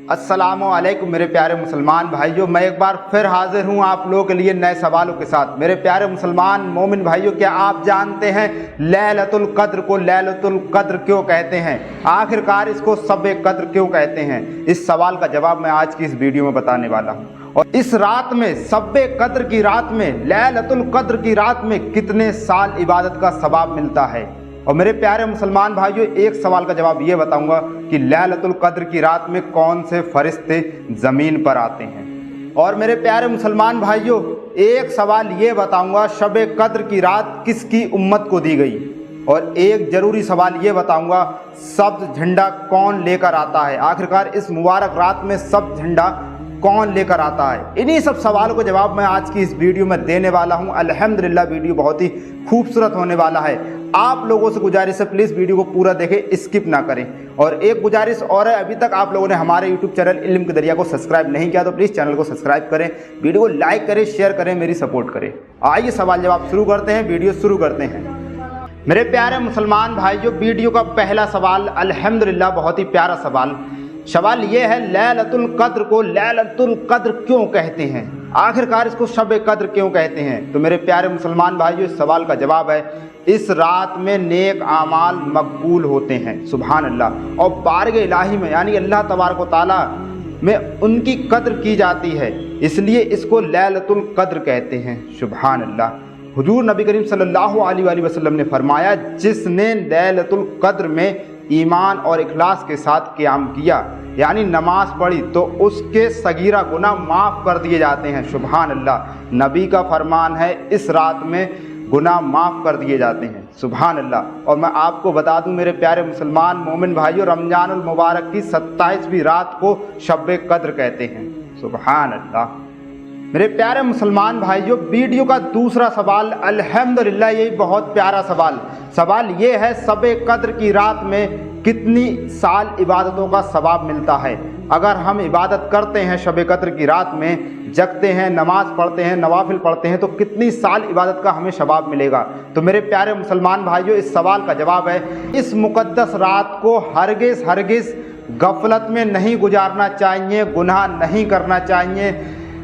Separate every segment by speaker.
Speaker 1: अस्सलामु अलैकुम मेरे प्यारे मुसलमान भाइयों, मैं एक बार फिर हाजिर हूँ आप लोगों के लिए नए सवालों के साथ। मेरे प्यारे मुसलमान मोमिन भाइयों, क्या आप जानते हैं लैलतुल कद्र को लैलतुल कद्र क्यों कहते हैं? आखिरकार इसको शब-ए कद्र क्यों कहते हैं? इस सवाल का जवाब मैं आज की इस वीडियो में बताने वाला हूँ। और इस रात में, शब-ए कद्र की रात में, लैलतुल कद्र की रात में कितने साल इबादत का सवाब मिलता है। और मेरे प्यारे मुसलमान भाइयों, एक सवाल का जवाब ये बताऊंगा कि लैलतुल कद्र की रात में कौन से फरिश्ते ज़मीन पर आते हैं। और मेरे प्यारे मुसलमान भाइयों, एक सवाल ये बताऊंगा शब-ए कद्र की रात किसकी उम्मत को दी गई। और एक ज़रूरी सवाल ये बताऊंगा सब्ज़ झंडा कौन लेकर आता है। आखिरकार इस मुबारक रात में सब्ज़ झंडा कौन लेकर आता है। इन्हीं सब सवालों को जवाब मैं आज की इस वीडियो में देने वाला हूं। अल्हम्दुलिल्लाह वीडियो बहुत ही खूबसूरत होने वाला है। आप लोगों से गुजारिश है, प्लीज़ वीडियो को पूरा देखें, स्किप ना करें। और एक गुजारिश और है, अभी तक आप लोगों ने हमारे यूट्यूब चैनल इल्म के दरिया को सब्सक्राइब नहीं किया तो प्लीज़ चैनल को सब्सक्राइब करें, वीडियो को लाइक करें, शेयर करें, मेरी सपोर्ट करें। आइए सवाल जवाब शुरू करते हैं, वीडियो शुरू करते हैं। मेरे प्यारे मुसलमान भाइयों, वीडियो का पहला सवाल अल्हम्दुलिल्लाह बहुत ही प्यारा सवाल ये है, लैलतुल कद्र को लैलतुल कद्र क्यों कहते हैं? आखिरकार इसको शब-ए कद्र क्यों कहते हैं? तो मेरे प्यारे मुसलमान भाइयों, इस सवाल का जवाब है, इस रात में नेक आमाल मकबूल होते हैं, सुभान अल्लाह। और बारगाह इलाही में यानी अल्लाह तबारक व तआला में उनकी कद्र की जाती है, इसलिए इसको लैलतुल कद्र कहते हैं, सुभान अल्लाह। हुजूर नबी करीम सल्लल्लाहु अलैहि वसल्लम ने फरमाया, जिसने लैलतुल कद्र में ईमान और इखलास के साथ क़याम किया यानी नमाज पढ़ी तो उसके सगीरा गुनाह माफ़ कर दिए जाते हैं, सुभान अल्लाह। नबी का फरमान है, इस रात में गुनाह माफ़ कर दिए जाते हैं, सुभान अल्लाह। और मैं आपको बता दूं मेरे प्यारे मुसलमान मोमिन भाइयों, रमज़ानुल मुबारक की 27वीं रात को शब-ए कद्र कहते हैं, सुभान अल्लाह। मेरे प्यारे मुसलमान भाइयों, वीडियो का दूसरा सवाल अल्हम्दुलिल्लाह यही बहुत प्यारा सवाल ये है, शब-ए कद्र की रात में कितनी साल इबादतों का सवाब मिलता है। अगर हम इबादत करते हैं शब-ए कद्र की रात में, जगते हैं, नमाज पढ़ते हैं, नवाफिल पढ़ते हैं, तो कितनी साल इबादत का हमें सवाब मिलेगा। तो मेरे प्यारे मुसलमान भाइयों, इस सवाल का जवाब है, इस मुक़द्दस रात को हरगिज़ गफलत में नहीं गुजारना चाहिए, गुनाह नहीं करना चाहिए,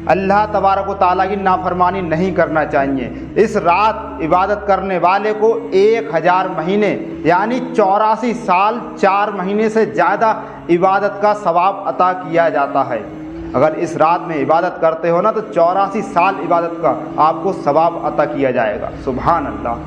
Speaker 1: अल्लाह तबारक व तआला की नाफरमानी नहीं करना चाहिए। इस रात इबादत करने वाले को 1000 महीने यानी 84 साल 4 महीने से ज़्यादा इबादत का सवाब अता किया जाता है। अगर इस रात में इबादत करते हो ना तो 84 साल इबादत का आपको सवाब अता किया जाएगा, सुभान अल्लाह।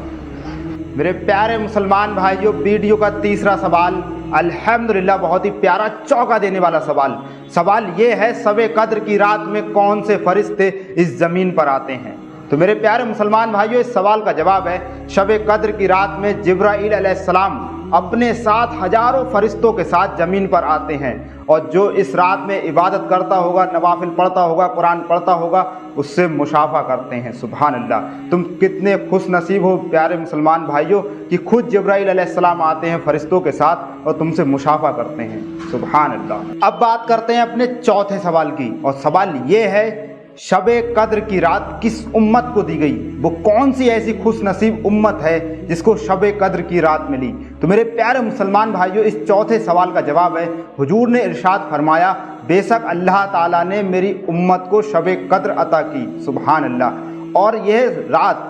Speaker 1: मेरे प्यारे मुसलमान भाइयों, वीडियो का तीसरा सवाल अल्हम्दुलिल्लाह बहुत ही प्यारा, चौंका देने वाला सवाल ये है, शब-ए कद्र की रात में कौन से फरिश्ते इस ज़मीन पर आते हैं? तो मेरे प्यारे मुसलमान भाइयों, इस सवाल का जवाब है, शब-ए कद्र की रात में जिब्राईल अलैहिस्सलाम अपने साथ हज़ारों फरिश्तों के साथ ज़मीन पर आते हैं। और जो इस रात में इबादत करता होगा, नवाफिल पढ़ता होगा, कुरान पढ़ता होगा, उससे मुशाफा करते हैं, सुभान अल्लाह। तुम कितने खुश नसीब हो प्यारे मुसलमान भाइयों कि खुद जिब्राईल अलैहिस्सलाम आते हैं फरिश्तों के साथ और तुमसे मुशाफा करते हैं, सुभान अल्लाह। अब बात करते हैं अपने चौथे सवाल की, और सवाल ये है, शब-ए कद्र की रात किस उम्मत को दी गई? वो कौन सी ऐसी खुश नसीब उम्मत है जिसको शब-ए कद्र की रात मिली? तो मेरे प्यारे मुसलमान भाइयों, इस चौथे सवाल का जवाब है, हुजूर ने इरशाद फरमाया, बेशक अल्लाह ताला ने मेरी उम्मत को शब-ए कद्र अता की, सुभान अल्लाह। और यह रात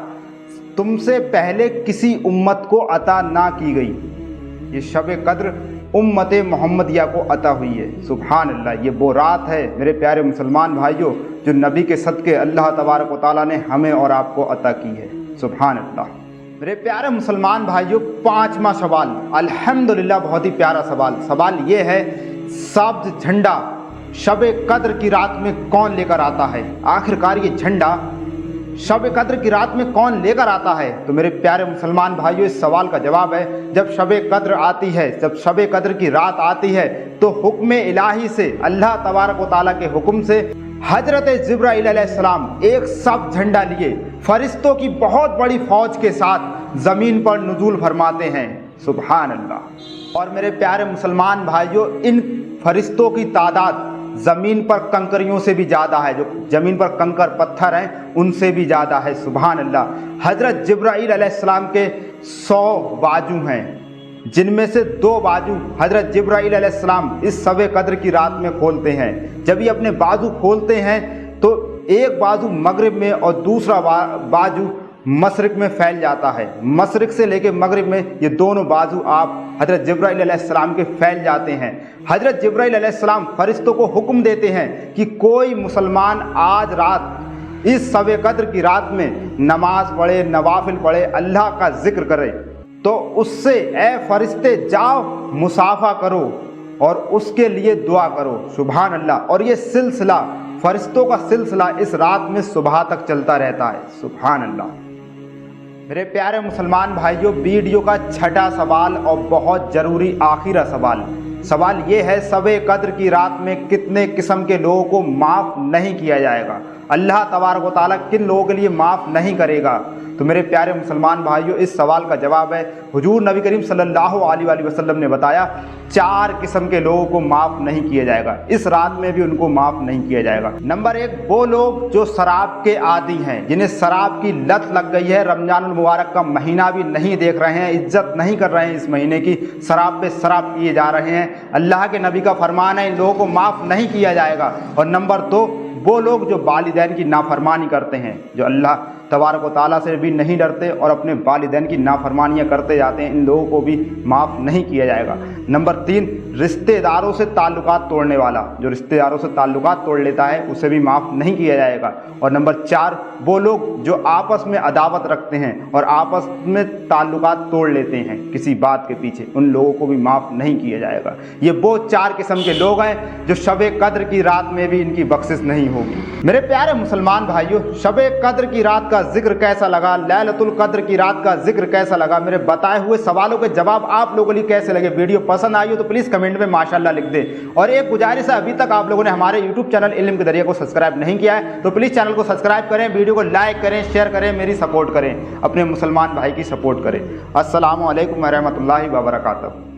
Speaker 1: तुमसे पहले किसी उम्मत को अता ना की गई। ये शब-ए कद्र उम्मत मोहम्मदिया को अता हुई है, सुभान अल्लाह। ये वो रात है मेरे प्यारे मुसलमान भाइयों जो नबी के सदक़े अल्लाह तबारक व तआला ने हमें और आपको अता की है, सुभान अल्लाह। मेरे प्यारे मुसलमान भाइयों, पांचवा सवाल अल्हम्दुलिल्लाह बहुत ही प्यारा सवाल ये है, सब्ज़ झंडा शब-ए कद्र की रात में कौन लेकर आता है? आखिरकार ये झंडा शब कद्र की रात में कौन लेकर आता है? तो मेरे प्यारे मुसलमान भाइयों, इस सवाल का जवाब है, जब शब कद्र आती है, जब शब कद्र की रात आती है तो हुक्म इलाही से, अल्लाह तबारक व तआला के हुक्म से हजरत जिब्राईल अलैहिस्सलाम एक सब झंडा लिए फरिश्तों की बहुत बड़ी फौज के साथ ज़मीन पर नुज़ूल फरमाते हैं, सुभान अल्लाह। और मेरे प्यारे मुसलमान भाइयों, इन फरिश्तों की तादाद ज़मीन पर कंकरियों से भी ज़्यादा है, जो ज़मीन पर कंकर पत्थर हैं उनसे भी ज़्यादा है, सुभान अल्लाह। हज़रत जिब्राईल अलैहिस्सलाम के 100 बाजू हैं जिनमें से 2 बाजू हजरत जिब्राइल अलैहिस्सलाम इस शब कद्र की रात में खोलते हैं। जब ये अपने बाजू खोलते हैं तो एक बाजू मगरिब में और दूसरा बाजू मशरिक में फैल जाता है। मशरिक से लेके मगरिब में ये दोनों बाजू आप हजरत जिब्राइल अलैहिस्सलाम के फैल जाते हैं। हजरत जिब्राइल अलैहिस्सलाम फरिश्तों को हुक्म देते हैं कि कोई मुसलमान आज रात इस शब कद्र की रात में नमाज पढ़े, नवाफिल पढ़े, अल्लाह का जिक्र करे तो उससे ए फरिश्ते जाओ मुसाफा करो और उसके लिए दुआ करो। सुभान अल्लाह। और ये सिलसिला, फरिश्तों का सिलसिला इस रात में सुबह तक चलता रहता है। सुभान अल्लाह। मेरे प्यारे मुसलमान भाइयों, वीडियो का छठा सवाल और बहुत ज़रूरी आखिरी सवाल ये है, शब कद्र की रात में कितने किस्म के लोगों को माफ़ नहीं किया जाएगा? अल्लाह तबारक व तआला किन लोगों के लिए माफ़ नहीं करेगा? तो मेरे प्यारे मुसलमान भाइयों, इस सवाल का जवाब है हुजूर नबी करीम सल्लल्लाहु अलैहि वसल्लम ने बताया 4 किस्म के लोगों को माफ़ नहीं किया जाएगा। इस रात में भी उनको माफ़ नहीं किया जाएगा। नंबर 1, वो लोग जो शराब के आदी हैं, जिन्हें शराब की लत लग गई है, रमजानुल मुबारक का महीना भी नहीं देख रहे हैं, इज्जत नहीं कर रहे हैं इस महीने की, शराब पे शराब किए जा रहे हैं। अल्लाह के नबी का फरमान है इन लोगों को माफ़ नहीं किया जाएगा। और नंबर 2, वो लोग जो वालिदैन की नाफरमानी करते हैं, जो अल्लाह तबारक व तआला से भी नहीं डरते और अपने वालिदैन की नाफरमानियाँ करते जाते हैं, इन लोगों को भी माफ़ नहीं किया जाएगा। नंबर 3, रिश्तेदारों से ताल्लुकात तोड़ने वाला, जो रिश्तेदारों से ताल्लुकात तोड़ लेता है उसे भी माफ़ नहीं किया जाएगा। और नंबर 4, वो लोग जो आपस में अदावत रखते हैं और आपस में ताल्लुकात तोड़ लेते हैं किसी बात के पीछे, उन लोगों को भी माफ़ नहीं किया जाएगा। ये वो 4 किस्म के लोग हैं जो शब कद्र की रात में भी इनकी बख्शिश नहीं होगी। मेरे प्यारे मुसलमान भाइयों, शब कद्र की रात का जिक्र कैसा लगा, लैलतुल कद्र की रात का जिक्र कैसा लगा, मेरे बताए हुए सवालों के जवाब आप लोगों के लिए कैसे लगे? वीडियो पसंद आई हो तो प्लीज़ कमेंट में माशाअल्लाह लिख दें। और एक गुजारिश है, अभी तक आप लोगों ने हमारे यूट्यूब चैनल इल्म के दरिया को सब्सक्राइब नहीं किया है तो प्लीज़ चैनल को सब्सक्राइब करें, वीडियो को लाइक करें, शेयर करें, मेरी सपोर्ट करें, अपने मुसलमान भाई की सपोर्ट करें। अस्सलामु अलैकुम व रहमतुल्लाहि व बरकातहू।